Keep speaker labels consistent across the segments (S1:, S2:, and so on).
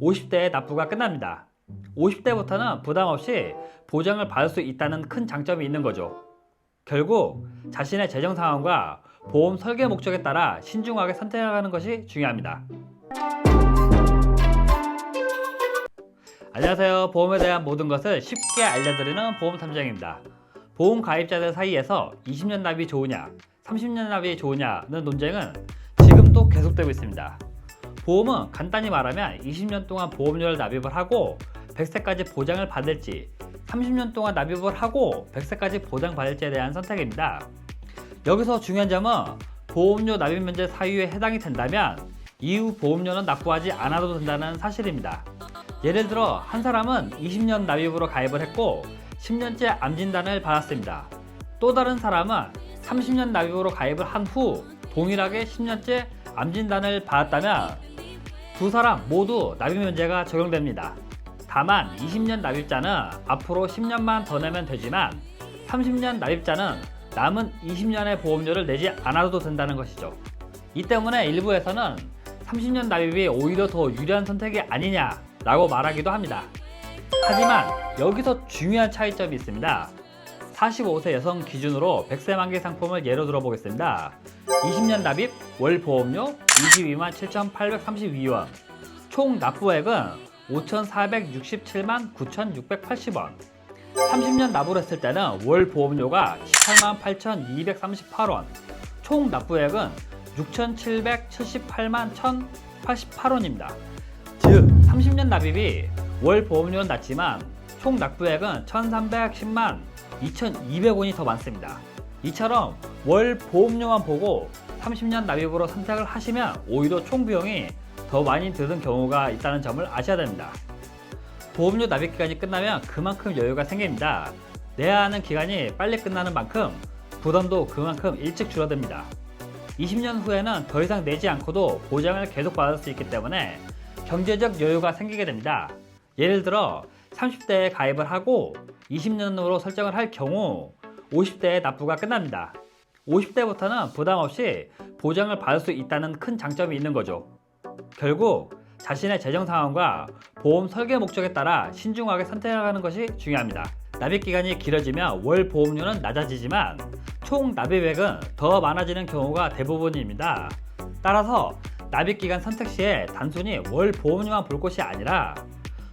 S1: 50대에 납부가 끝납니다. 50대부터는 부담 없이 보장을 받을 수 있다는 큰 장점이 있는 거죠. 결국 자신의 재정 상황과 보험 설계 목적에 따라 신중하게 선택하는 것이 중요합니다. 안녕하세요. 보험에 대한 모든 것을 쉽게 알려드리는 보험탐정입니다. 보험 가입자들 사이에서 20년 납이 좋으냐, 30년 납이 좋으냐는 논쟁은 지금도 계속되고 있습니다. 보험은 간단히 말하면 20년 동안 보험료를 납입을 하고 100세까지 보장을 받을지, 30년 동안 납입을 하고 100세까지 보장받을지에 대한 선택입니다. 여기서 중요한 점은 보험료 납입 면제 사유에 해당이 된다면 이후 보험료는 납부하지 않아도 된다는 사실입니다. 예를 들어 한 사람은 20년 납입으로 가입을 했고 10년째 암 진단을 받았습니다. 또 다른 사람은 30년 납입으로 가입을 한 후 동일하게 10년째 암 진단을 받았다면 두 사람 모두 납입 면제가 적용됩니다. 다만 20년 납입자는 앞으로 10년만 더 내면 되지만 30년 납입자는 남은 20년의 보험료를 내지 않아도 된다는 것이죠. 이 때문에 일부에서는 30년 납입이 오히려 더 유리한 선택이 아니냐 라고 말하기도 합니다. 하지만 여기서 중요한 차이점이 있습니다. 45세 여성 기준으로 100세 만기 상품을 예로 들어보겠습니다. 20년 납입, 월 보험료 22만 7,832원, 총 납부액은 5,467만 9,680원, 30년 납부를 했을 때는 월 보험료가 18만 8,238원, 총 납부액은 6,778만 1,088원입니다. 즉 30년 납입이 월 보험료는 낮지만 총 납부액은 1,310만 2,200원이 더 많습니다. 이처럼 월 보험료만 보고 30년 납입으로 선택을 하시면 오히려 총 비용이 더 많이 드는 경우가 있다는 점을 아셔야 됩니다. 보험료 납입 기간이 끝나면 그만큼 여유가 생깁니다. 내야 하는 기간이 빨리 끝나는 만큼 부담도 그만큼 일찍 줄어듭니다. 20년 후에는 더 이상 내지 않고도 보장을 계속 받을 수 있기 때문에 경제적 여유가 생기게 됩니다. 예를 들어 30대에 가입을 하고 20년으로 설정을 할 경우 50대에 납부가 끝납니다. 50대부터는 부담 없이 보장을 받을 수 있다는 큰 장점이 있는 거죠. 결국 자신의 재정 상황과 보험 설계 목적에 따라 신중하게 선택하는 것이 중요합니다. 납입 기간이 길어지면 월 보험료는 낮아지지만 총 납입액은 더 많아지는 경우가 대부분입니다. 따라서 납입 기간 선택 시에 단순히 월 보험료만 볼 것이 아니라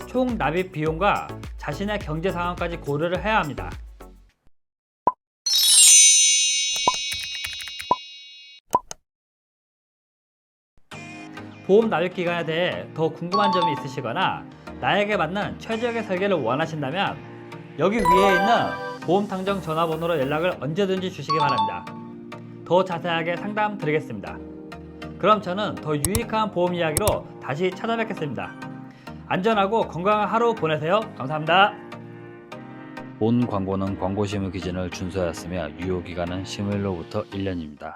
S1: 총 납입 비용과 자신의 경제 상황까지 고려를 해야 합니다. 보험 납입 기간에 대해 더 궁금한 점이 있으시거나 나에게 맞는 최적의 설계를 원하신다면 여기 위에 있는 보험탐정 전화번호로 연락을 언제든지 주시기 바랍니다. 더 자세하게 상담 드리겠습니다. 그럼 저는 더 유익한 보험 이야기로 다시 찾아뵙겠습니다. 안전하고 건강한 하루 보내세요. 감사합니다.
S2: 본 광고는 광고심의 기준을 준수하였으며 유효기간은 심의일로부터 1년입니다.